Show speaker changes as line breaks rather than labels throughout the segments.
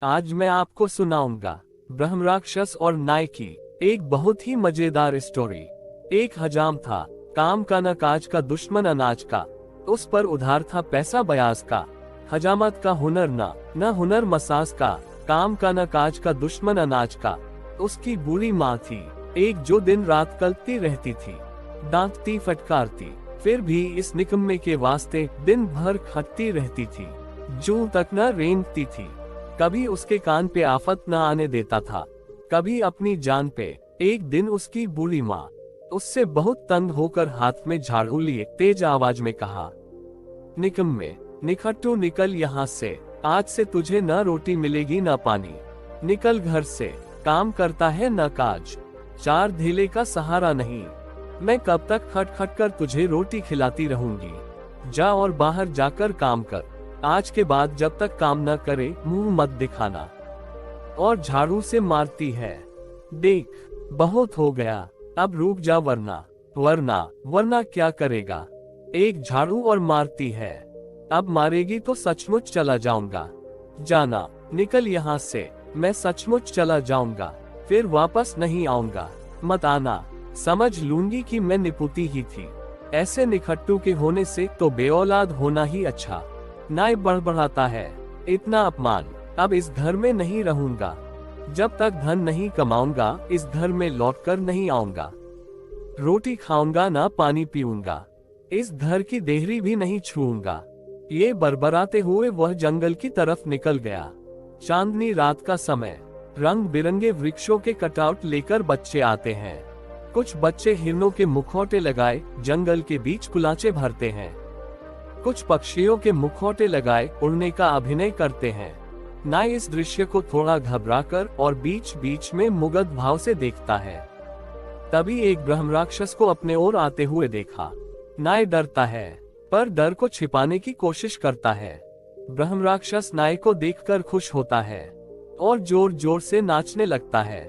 आज मैं आपको सुनाऊंगा ब्रह्मराक्षस और नाय की एक बहुत ही मजेदार स्टोरी। एक हजाम था, काम का न काज का, दुश्मन अनाज का। उस पर उधार था पैसा बयाज का। हजामत का हुनर न हुनर मसाज का, काम का न काज का, दुश्मन अनाज का। उसकी बुरी माँ थी एक, जो दिन रात कलती रहती थी, डांटती फटकारती, फिर भी इस निकम्मे के वास्ते दिन भर खटती रहती थी। जूं तक न रेंगती थी, कभी उसके कान पे आफत न आने देता था, कभी अपनी जान पे। एक दिन उसकी बुरी माँ उससे बहुत तंग होकर हाथ में झाड़ू लिए तेज आवाज में कहा, निकम्मे, निखट्टू, निकल यहाँ से। आज से तुझे न रोटी मिलेगी न पानी। निकल घर से, काम करता है न काज, चार ढेले का सहारा नहीं। मैं कब तक खट खट कर तुझे रोटी खिलाती रहूंगी। जा और बाहर जाकर काम कर। आज के बाद जब तक काम न करे मुंह मत दिखाना। और झाड़ू से मारती है, देख बहुत हो गया, अब रुक जा वरना वरना क्या करेगा। एक झाड़ू और मारती है, अब मारेगी तो सचमुच चला जाऊंगा। जाना, निकल यहाँ से, मैं सचमुच चला जाऊंगा, फिर वापस नहीं आऊंगा। मत आना, समझ लूंगी कि मैं निपुती ही थी। ऐसे निखट्टू के होने से तो बेऔलाद होना ही अच्छा। नाय बड़बड़ाता है, इतना अपमान, अब इस घर में नहीं रहूंगा। जब तक धन नहीं कमाऊंगा इस घर में लौटकर नहीं आऊंगा। रोटी खाऊंगा ना पानी पीऊंगा, इस घर की देहरी भी नहीं छूऊंगा। ये बरबराते हुए वह जंगल की तरफ निकल गया। चांदनी रात का समय, रंग बिरंगे वृक्षों के कटआउट लेकर बच्चे आते हैं। कुछ बच्चे हिरणों के मुखौटे लगाए जंगल के बीच कुलाचे भरते हैं। कुछ पक्षियों के मुखौटे लगाए उड़ने का अभिनय करते हैं। नाय इस दृश्य को थोड़ा घबराकर और बीच बीच में मुग्ध भाव से देखता है। तभी एक ब्रह्मराक्षस को अपने ओर आते हुए देखा। नाय डरता है, पर डर को छिपाने की कोशिश करता है। ब्रह्मराक्षस नाय को देखकर खुश होता है और जोर जोर से नाचने लगता है।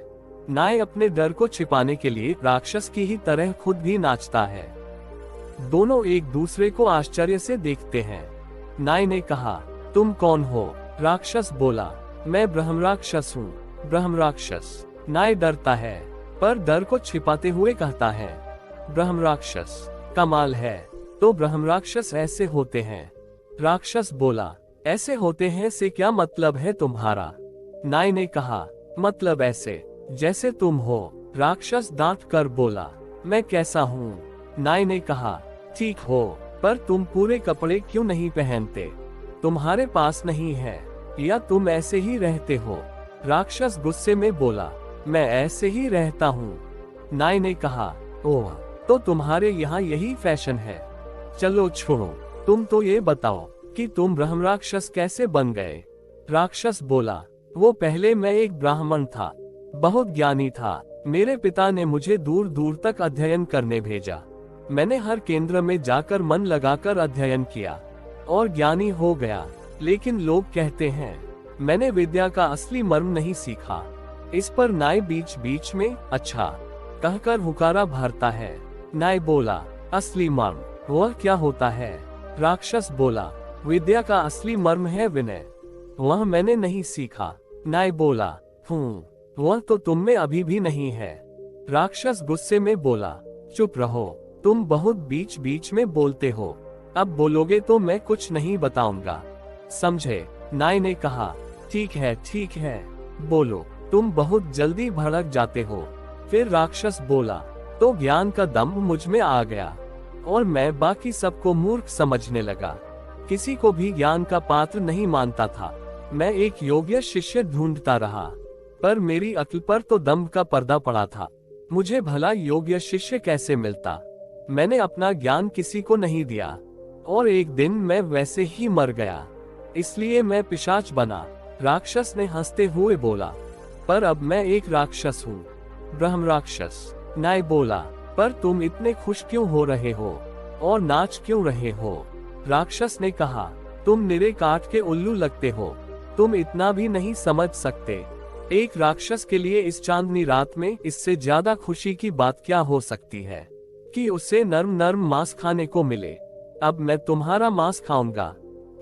नाय अपने डर को छिपाने के लिए राक्षस की ही तरह खुद भी नाचता है। दोनों एक दूसरे को आश्चर्य से देखते हैं। नाय ने कहा, तुम कौन हो? राक्षस बोला, मैं ब्रह्मराक्षस हूँ। ब्रह्मराक्षस। नाय डरता है, पर डर को छिपाते हुए कहता है, ब्रह्मराक्षस, कमाल है, तो ब्रह्मराक्षस ऐसे होते हैं? राक्षस बोला, ऐसे होते हैं से क्या मतलब है तुम्हारा? नाय ने कहा, मतलब ऐसे जैसे तुम हो। राक्षस डांट कर बोला, मैं कैसा हूँ? नाय ने कहा, ठीक हो, पर तुम पूरे कपड़े क्यों नहीं पहनते? तुम्हारे पास नहीं है या तुम ऐसे ही रहते हो? राक्षस गुस्से में बोला, मैं ऐसे ही रहता हूँ। नाय ने कहा, ओह, तो तुम्हारे यहाँ यही फैशन है। चलो छोड़ो, तुम तो ये बताओ कि तुम ब्रह्मराक्षस कैसे बन गए? राक्षस बोला, वो पहले मैं एक ब्राह्मण था, बहुत ज्ञानी था। मेरे पिता ने मुझे दूर दूर तक अध्ययन करने भेजा। मैंने हर केंद्र में जाकर मन लगाकर अध्ययन किया और ज्ञानी हो गया। लेकिन लोग कहते हैं मैंने विद्या का असली मर्म नहीं सीखा। इस पर नाय बीच बीच में अच्छा कहकर हुकारा भरता है। नाय बोला, असली मर्म वह क्या होता है? राक्षस बोला, विद्या का असली मर्म है विनय, वह मैंने नहीं सीखा। नाय बोला, वह तो तुम में अभी भी नहीं है। राक्षस गुस्से में बोला, चुप रहो, तुम बहुत बीच बीच में बोलते हो। अब बोलोगे तो मैं कुछ नहीं बताऊंगा, समझे? नाय ने कहा, ठीक है, बोलो। तुम बहुत जल्दी भड़क जाते हो। फिर राक्षस बोला, तो ज्ञान का दम मुझ में आ गया और मैं बाकी सबको मूर्ख समझने लगा। किसी को भी ज्ञान का पात्र नहीं मानता था। मैं एक योग्य शिष्य ढूंढता रहा, पर मेरी अक्ल पर तो दम्भ का पर्दा पड़ा था। मुझे भला योग्य शिष्य कैसे मिलता? मैंने अपना ज्ञान किसी को नहीं दिया और एक दिन मैं वैसे ही मर गया, इसलिए मैं पिशाच बना। राक्षस ने हंसते हुए बोला, पर अब मैं एक राक्षस हूँ। ब्रह्मराक्षस। नाय बोला, पर तुम इतने खुश क्यों हो रहे हो और नाच क्यों रहे हो? राक्षस ने कहा, तुम निरे काट के उल्लू लगते हो, तुम इतना भी नहीं समझ सकते। एक राक्षस के लिए इस चांदनी रात में इससे ज्यादा खुशी की बात क्या हो सकती है कि उसे नर्म नर्म मांस खाने को मिले। अब मैं तुम्हारा मांस खाऊंगा।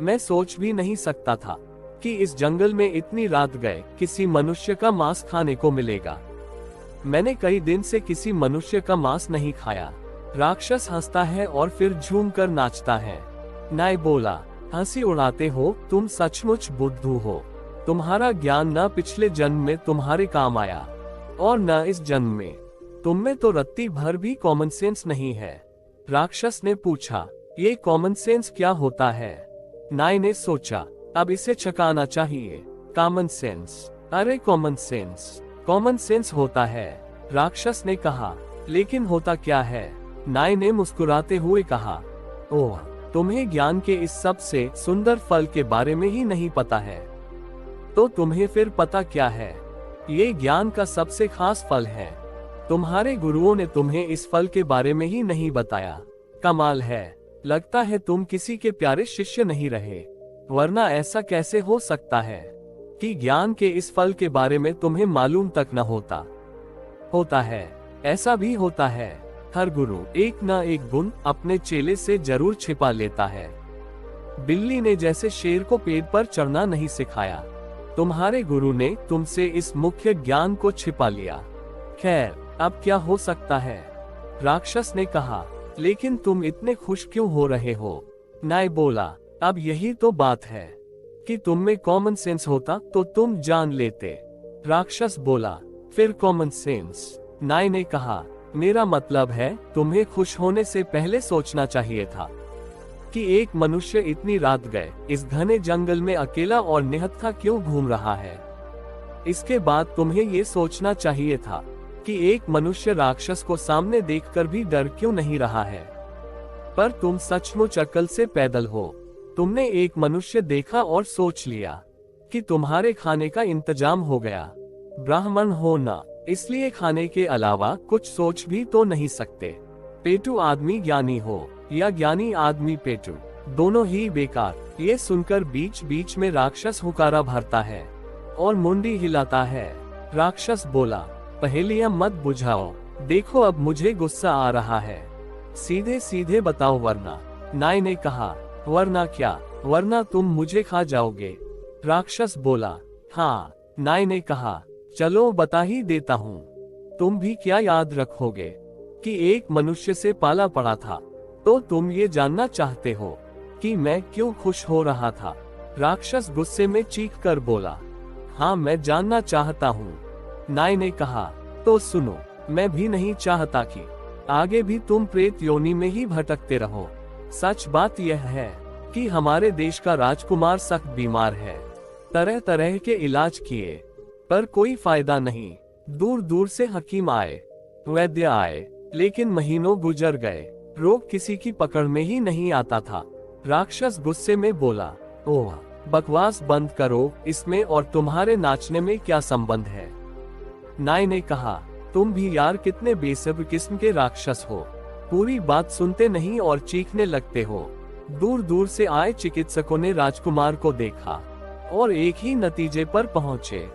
मैं सोच भी नहीं सकता था कि इस जंगल में इतनी रात गए किसी मनुष्य का मांस खाने को मिलेगा। मैंने कई दिन से किसी मनुष्य का मांस नहीं खाया। राक्षस हंसता है और फिर झूम कर नाचता है। नाय बोला, हंसी उड़ाते हो, तुम सचमुच बुद्धू हो। तुम्हारा ज्ञान न पिछले जन्म में तुम्हारे काम आया और न इस जन्म में। तुम में तो रत्ती भर भी कॉमन सेंस नहीं है। राक्षस ने पूछा, ये कॉमन सेंस क्या होता है? नाय ने सोचा, अब इसे छकाना चाहिए। कॉमन सेंस, अरे कॉमन सेंस होता है, राक्षस ने कहा। लेकिन होता क्या है? नाय ने मुस्कुराते हुए कहा, ओह, तुम्हें ज्ञान के इस सबसे सुंदर फल के बारे में ही नहीं पता है, तो तुम्हें फिर पता क्या है? ये ज्ञान का सबसे खास फल है। तुम्हारे गुरुओं ने तुम्हें इस फल के बारे में ही नहीं बताया। कमाल है, लगता है तुम किसी के प्यारे शिष्य नहीं रहे, वरना ऐसा कैसे हो सकता है कि ज्ञान के इस फल के बारे में तुम्हें मालूम तक न होता। होता है, ऐसा भी होता है। हर गुरु एक न एक गुण अपने चेले से जरूर छिपा लेता है। बिल्ली ने जैसे शेर को पेड़ पर चढ़ना नहीं सिखाया, तुम्हारे गुरु ने तुमसे इस मुख्य ज्ञान को छिपा लिया। खैर, अब क्या हो सकता है? राक्षस ने कहा। लेकिन तुम इतने खुश क्यों हो रहे हो? नाय बोला, अब यही तो बात है कि तुम में कॉमन सेंस होता तो तुम जान लेते। राक्षस बोला, फिर कॉमन सेंस? नाय ने कहा, मेरा मतलब है तुम्हें खुश होने से पहले सोचना चाहिए था कि एक मनुष्य इतनी रात गए इस घने जंगल में अकेला और निहत्था क्यों घूम रहा है। इसके बाद तुम्हें ये सोचना चाहिए था कि एक मनुष्य राक्षस को सामने देखकर भी डर क्यों नहीं रहा है। पर तुम सचमुच अकल से पैदल हो। तुमने एक मनुष्य देखा और सोच लिया कि तुम्हारे खाने का इंतजाम हो गया। ब्राह्मण हो ना, इसलिए खाने के अलावा कुछ सोच भी तो नहीं सकते। पेटू आदमी ज्ञानी हो या ज्ञानी आदमी पेटू, दोनों ही बेकार। ये सुनकर बीच बीच में राक्षस हुकारा भरता है और मुंडी हिलाता है। राक्षस बोला, पहेलियां मत बुझाओ, देखो अब मुझे गुस्सा आ रहा है, सीधे सीधे बताओ वरना। नाय ने कहा, वरना क्या? वरना तुम मुझे खा जाओगे। राक्षस बोला, हाँ। नाय ने कहा, चलो बता ही देता हूँ। तुम भी क्या याद रखोगे कि एक मनुष्य से पाला पड़ा था, तो तुम ये जानना चाहते हो कि मैं क्यों खुश हो रहा था। राक्षस गुस्से में चीख कर बोला, हाँ मैं जानना चाहता हूँ। नाय ने कहा, तो सुनो, मैं भी नहीं चाहता कि आगे भी तुम प्रेत योनि में ही भटकते रहो। सच बात यह है कि हमारे देश का राजकुमार सख्त बीमार है। तरह तरह के इलाज किए पर कोई फायदा नहीं। दूर दूर से हकीम आए, वैद्य आए, लेकिन महीनों गुजर गए, रोग किसी की पकड़ में ही नहीं आता था। राक्षस गुस्से में बोला, ओह, बकवास बंद करो, इसमें और तुम्हारे नाचने में क्या संबंध है? नाय ने कहा, तुम भी यार कितने बेसब्र किस्म के राक्षस हो। पूरी बात सुनते नहीं और चीखने लगते हो। दूर दूर से आए चिकित्सकों ने राजकुमार को देखा और एक ही नतीजे पर पहुंचे।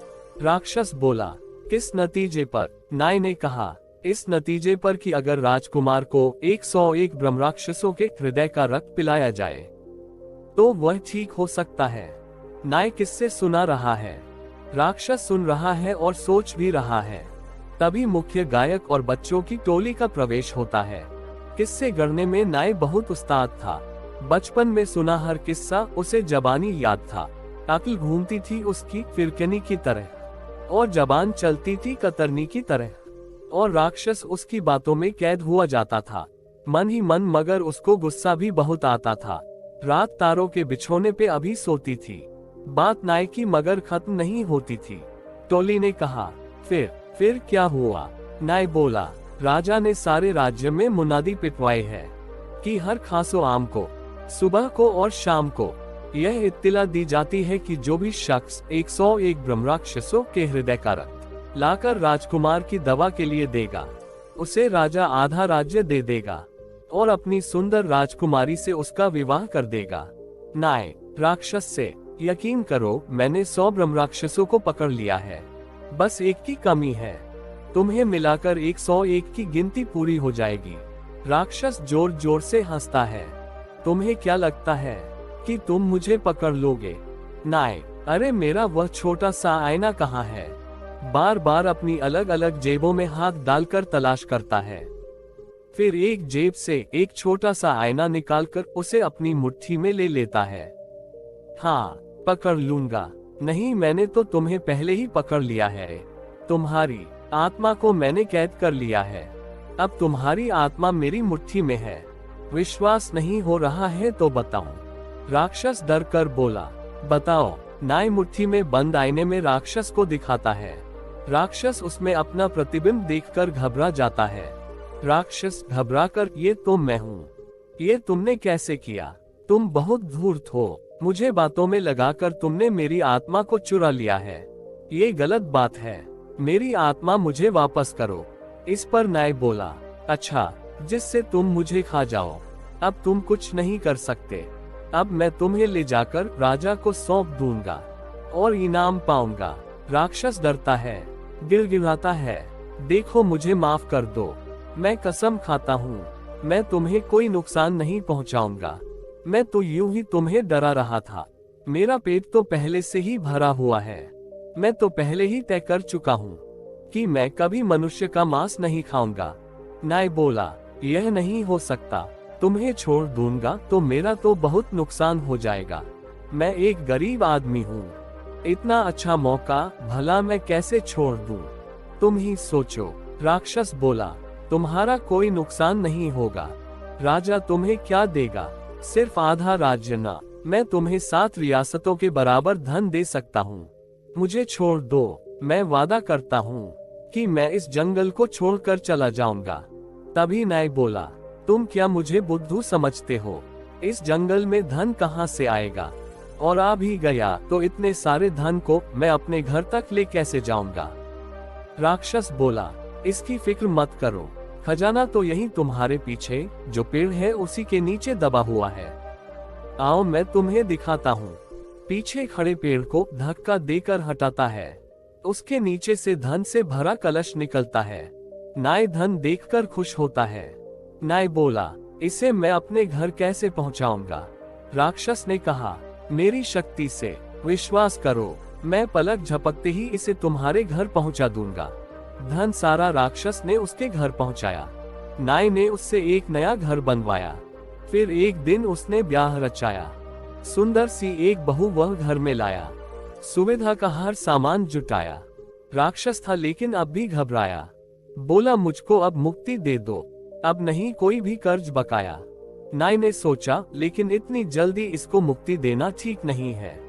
राक्षस बोला, किस नतीजे पर? नाय ने कहा, इस नतीजे पर कि अगर राजकुमार को 101 ब्रह्मराक्षसों के हृदय का रक्त पिलाया जाए तो वह ठीक हो सकता है। नाय किससे सुना रहा है? राक्षस सुन रहा है और सोच भी रहा है। तभी मुख्य गायक और बच्चों की टोली का प्रवेश होता है। किस्से गढ़ने में नाय बहुत उस्ताद था। बचपन में सुना हर किस्सा उसे जबानी याद था। अक्ल घूमती थी उसकी फिरकनी की तरह और जबान चलती थी कतरनी की तरह, और राक्षस उसकी बातों में कैद हुआ जाता था मन ही मन। मगर उसको गुस्सा भी बहुत आता था। रात तारों के बिछोने पे अभी सोती थी। बात नाय की मगर खत्म नहीं होती थी। टोली ने कहा, फिर क्या हुआ? नाय बोला, राजा ने सारे राज्य में मुनादी पिटवाए है कि हर खासो आम को, सुबह को और शाम को यह इत्तिला दी जाती है कि जो भी शख्स 101 ब्रह्मराक्षसों के हृदय का रक्त लाकर राजकुमार की दवा के लिए देगा, उसे राजा आधा राज्य दे देगा और अपनी सुंदर राजकुमारी से उसका विवाह कर देगा। नाय राक्षस से, यकीन करो मैंने 100 ब्रह्मराक्षसों को पकड़ लिया है, बस एक की कमी है। तुम्हें मिलाकर 101 की गिनती पूरी हो जाएगी। राक्षस जोर जोर से हंसता है। तुम्हें क्या लगता है कि तुम मुझे पकड़ लोगे? नाय अरे मेरा वह छोटा सा आईना कहाँ है? बार बार अपनी अलग अलग जेबों में हाथ डालकर तलाश करता है। फिर एक जेब से एक छोटा सा आईना निकालकर उसे अपनी मुट्ठी में ले लेता है। हाँ, पकड़ लूंगा। नहीं, मैंने तो तुम्हें पहले ही पकड़ लिया है। तुम्हारी आत्मा को मैंने कैद कर लिया है। अब तुम्हारी आत्मा मेरी मुट्ठी में है। विश्वास नहीं हो रहा है तो बताऊं? राक्षस डर कर बोला। बताओ। नाय मुट्ठी में बंद आईने में राक्षस को दिखाता है। राक्षस उसमें अपना प्रतिबिंब देखकर घबरा जाता है। राक्षस घबराकर, ये तो मैं हूँ। ये तुमने कैसे किया? तुम बहुत धूर्त हो। मुझे बातों में लगाकर तुमने मेरी आत्मा को चुरा लिया है। ये गलत बात है। मेरी आत्मा मुझे वापस करो। इस पर नाय बोला, अच्छा, जिससे तुम मुझे खा जाओ। अब तुम कुछ नहीं कर सकते। अब मैं तुम्हें ले जाकर राजा को सौंप दूंगा और इनाम पाऊंगा। राक्षस डरता है, गिड़गिड़ाता है, देखो मुझे माफ कर दो। मैं कसम खाता हूँ, मैं तुम्हें कोई नुकसान नहीं पहुँचाऊंगा। मैं तो यूं ही तुम्हें डरा रहा था। मेरा पेट तो पहले से ही भरा हुआ है। मैं तो पहले ही तय कर चुका हूँ कि मैं कभी मनुष्य का मांस नहीं खाऊंगा। नाय बोला, यह नहीं हो सकता। तुम्हें छोड़ दूंगा तो मेरा तो बहुत नुकसान हो जाएगा। मैं एक गरीब आदमी हूँ। इतना अच्छा मौका भला मैं कैसे छोड़ दूं? तुम ही सोचो। राक्षस बोला, तुम्हारा कोई नुकसान नहीं होगा। राजा तुम्हें क्या देगा? सिर्फ आधा राज्य ना, मैं तुम्हें 7 रियासतों के बराबर धन दे सकता हूँ। मुझे छोड़ दो। मैं वादा करता हूँ कि मैं इस जंगल को छोड़कर चला जाऊंगा। तभी नाय बोला, तुम क्या मुझे बुद्धू समझते हो? इस जंगल में धन कहाँ से आएगा? और आ भी गया तो इतने सारे धन को मैं अपने घर तक ले कैसे जाऊंगा? राक्षस बोला, इसकी फिक्र मत करो। खजाना तो यही तुम्हारे पीछे जो पेड़ है उसी के नीचे दबा हुआ है। आओ मैं तुम्हें दिखाता हूँ। पीछे खड़े पेड़ को धक्का देकर हटाता है। उसके नीचे से धन से भरा कलश निकलता है। नाय धन देखकर खुश होता है। नाय बोला, इसे मैं अपने घर कैसे पहुंचाऊंगा? राक्षस ने कहा, मेरी शक्ति से विश्वास करो, मैं पलक झपकते ही इसे तुम्हारे घर पहुंचा दूंगा। धन सारा राक्षस ने उसके घर पहुंचाया। नाय ने उससे एक नया घर बनवाया। फिर एक दिन उसने ब्याह रचाया। सुंदर सी एक बहू वह घर में लाया। सुविधा का हर सामान जुटाया। राक्षस था लेकिन अब भी घबराया। बोला, मुझको अब मुक्ति दे दो, अब नहीं कोई भी कर्ज बकाया। नाय ने सोचा, लेकिन इतनी जल्दी इसको मुक्ति देना ठीक नहीं है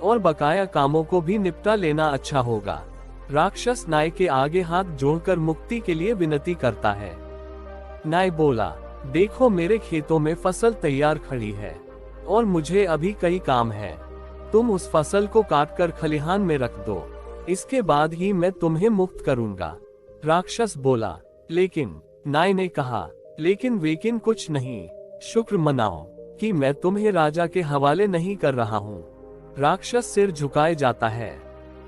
और बकाया कामों को भी निपटा लेना अच्छा होगा। राक्षस नाय के आगे हाथ जोड़कर मुक्ति के लिए विनती करता है। नाय बोला, देखो मेरे खेतों में फसल तैयार खड़ी है और मुझे अभी कई काम है। तुम उस फसल को काटकर खलिहान में रख दो, इसके बाद ही मैं तुम्हें मुक्त करूंगा। राक्षस बोला, लेकिन नाय ने कहा, लेकिन कुछ नहीं, शुक्र मनाओ कि मैं तुम्हें राजा के हवाले नहीं कर रहा हूँ। राक्षस सिर झुकाए जाता है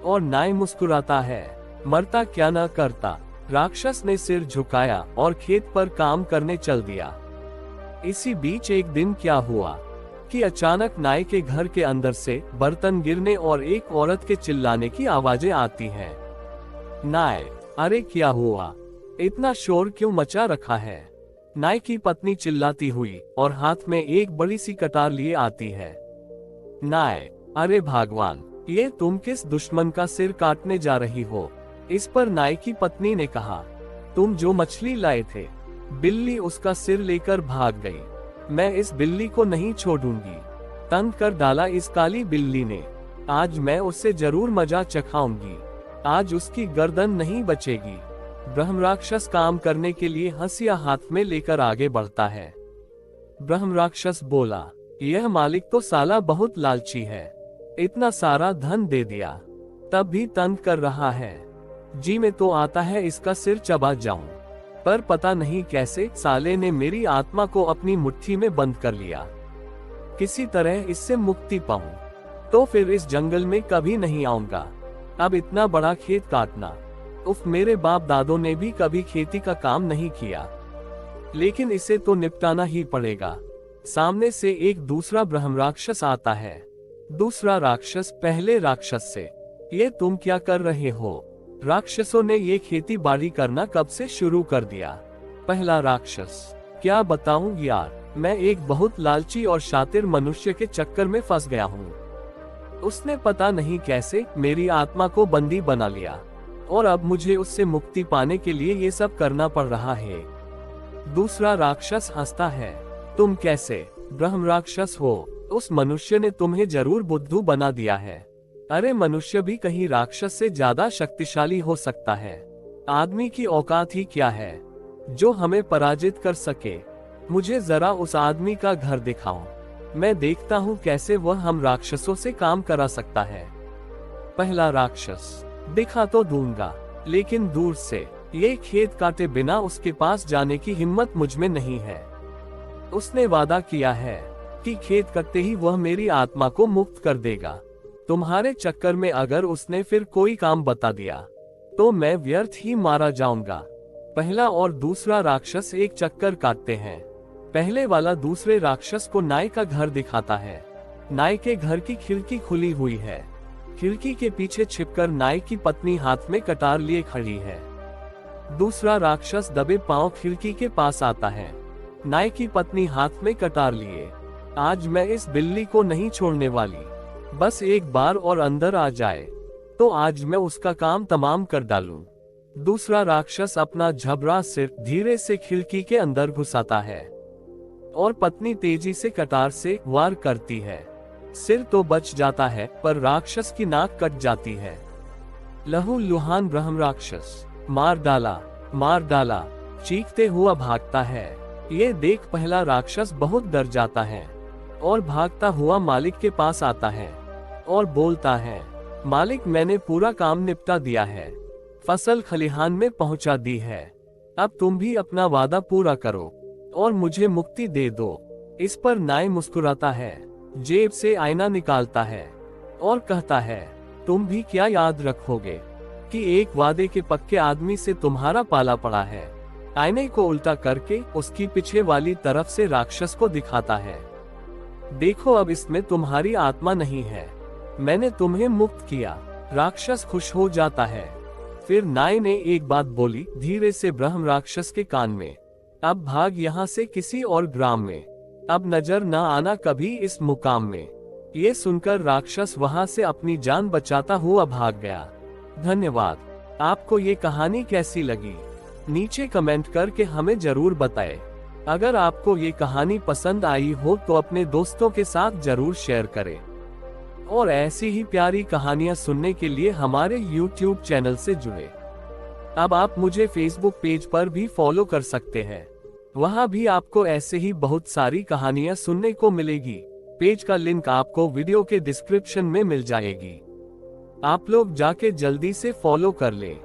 और नाय मुस्कुराता है, मरता क्या न करता। राक्षस ने सिर झुकाया और खेत पर काम करने चल दिया। इसी बीच एक दिन क्या हुआ कि अचानक नाय के घर के अंदर से बर्तन गिरने और एक औरत के चिल्लाने की आवाजें आती हैं। नाय, अरे क्या हुआ? इतना शोर क्यों मचा रखा है? नाय की पत्नी चिल्लाती हुई और हाथ में एक बड़ी सी कटार लिए आती है। नाय, अरे भगवान, ये तुम किस दुश्मन का सिर काटने जा रही हो? इस पर नाय की पत्नी ने कहा, तुम जो मछली लाए थे, बिल्ली उसका सिर लेकर भाग गई। मैं इस बिल्ली को नहीं छोड़ूंगी। तंग कर डाला इस काली बिल्ली ने। आज मैं उससे जरूर मजा चखाऊंगी। आज उसकी गर्दन नहीं बचेगी। ब्रह्म राक्षस काम करने के लिए हंसिया हाथ में लेकर आगे बढ़ता है। ब्रह्म राक्षस बोला, यह मालिक तो साला बहुत लालची है, इतना सारा धन दे दिया तब भी तंग कर रहा है। जी में तो आता है इसका सिर चबा जाऊं, पर पता नहीं कैसे साले ने मेरी आत्मा को अपनी मुट्ठी में बंद कर लिया। किसी तरह इससे मुक्ति पाऊं तो फिर इस जंगल में कभी नहीं आऊंगा। अब इतना बड़ा खेत काटना, उफ, मेरे बाप दादों ने भी कभी खेती का काम नहीं किया, लेकिन इसे तो निपटाना ही पड़ेगा। सामने से एक दूसरा ब्रह्म राक्षस आता है। दूसरा राक्षस पहले राक्षस से, ये तुम क्या कर रहे हो? राक्षसों ने ये खेती बाड़ी करना कब से शुरू कर दिया? पहला राक्षस, क्या बताऊं यार, मैं एक बहुत लालची और शातिर मनुष्य के चक्कर में फंस गया हूँ। उसने पता नहीं कैसे मेरी आत्मा को बंदी बना लिया और अब मुझे उससे मुक्ति पाने के लिए ये सब करना पड़ रहा है। दूसरा राक्षस हंसता है, तुम कैसे ब्रह्म राक्षस हो? उस मनुष्य ने तुम्हें जरूर बुद्धू बना दिया है। अरे मनुष्य भी कहीं राक्षस से ज्यादा शक्तिशाली हो सकता है। आदमी की औकात ही क्या है जो हमें पराजित कर सके? मुझे जरा उस आदमी का घर दिखाओ, मैं देखता हूँ कैसे वह हम राक्षसों से काम करा सकता है। पहला राक्षस, दिखा तो दूंगा लेकिन दूर से, ये खेत काटे बिना उसके पास जाने की हिम्मत मुझ में नहीं है। उसने वादा किया है कि खेत कटते ही वह मेरी आत्मा को मुक्त कर देगा। तुम्हारे चक्कर में अगर उसने फिर कोई काम बता दिया तो मैं व्यर्थ ही मारा जाऊंगा। पहला और दूसरा राक्षस एक चक्कर काटते हैं। पहले वाला दूसरे राक्षस को नाई का घर दिखाता है। नाई के घर की खिड़की खुली हुई है। खिड़की के पीछे छिपकर नाई की पत्नी हाथ में कटार लिए खड़ी है। दूसरा राक्षस दबे पांव खिड़की के पास आता है, नाई की पत्नी हाथ में कटार लिए। आज मैं इस बिल्ली को नहीं छोड़ने वाली, बस एक बार और अंदर आ जाए तो आज मैं उसका काम तमाम कर डालूं। दूसरा राक्षस अपना झबरा सिर धीरे से खिड़की के अंदर घुसाता है और पत्नी तेजी से कटार से वार करती है। सिर तो बच जाता है पर राक्षस की नाक कट जाती है। लहू लुहान ब्रह्म राक्षस, मार डाला, चीखते हुआ भागता है। ये देख पहला राक्षस बहुत डर जाता है और भागता हुआ मालिक के पास आता है और बोलता है, मालिक मैंने पूरा काम निपटा दिया है, फसल खलिहान में पहुंचा दी है, अब तुम भी अपना वादा पूरा करो और मुझे मुक्ति दे दो। इस पर नाई मुस्कुराता है, जेब से आईना निकालता है और कहता है, तुम भी क्या याद रखोगे कि एक वादे के पक्के आदमी से तुम्हारा पाला पड़ा है। आईने को उल्टा करके उसकी पीछे वाली तरफ से राक्षस को दिखाता है, देखो अब इसमें तुम्हारी आत्मा नहीं है, मैंने तुम्हें मुक्त किया। राक्षस खुश हो जाता है। फिर नाई ने एक बात बोली धीरे से ब्रह्म राक्षस के कान में, अब भाग यहाँ से किसी और ग्राम में, अब नजर न आना कभी इस मुकाम में। ये सुनकर राक्षस वहाँ से अपनी जान बचाता हुआ भाग गया। धन्यवाद। आपको ये कहानी कैसी लगी नीचे कमेंट करके हमें जरूर बताएं। अगर आपको ये कहानी पसंद आई हो तो अपने दोस्तों के साथ जरूर शेयर करें और ऐसी ही प्यारी कहानियां सुनने के लिए हमारे YouTube चैनल से जुड़े। अब आप मुझे Facebook पेज पर भी फॉलो कर सकते हैं, वहां भी आपको ऐसे ही बहुत सारी कहानियां सुनने को मिलेगी। पेज का लिंक आपको वीडियो के डिस्क्रिप्शन में मिल जाएगी, आप लोग जाके जल्दी से फॉलो कर लें।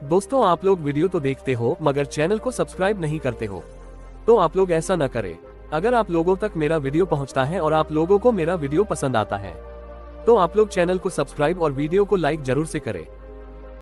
दोस्तों आप लोग वीडियो तो देखते हो मगर चैनल को सब्सक्राइब नहीं करते हो, तो आप लोग ऐसा न करें। अगर आप लोगों तक मेरा वीडियो पहुंचता है और आप लोगों को मेरा वीडियो पसंद आता है तो आप लोग चैनल को सब्सक्राइब और वीडियो को लाइक जरूर से करें।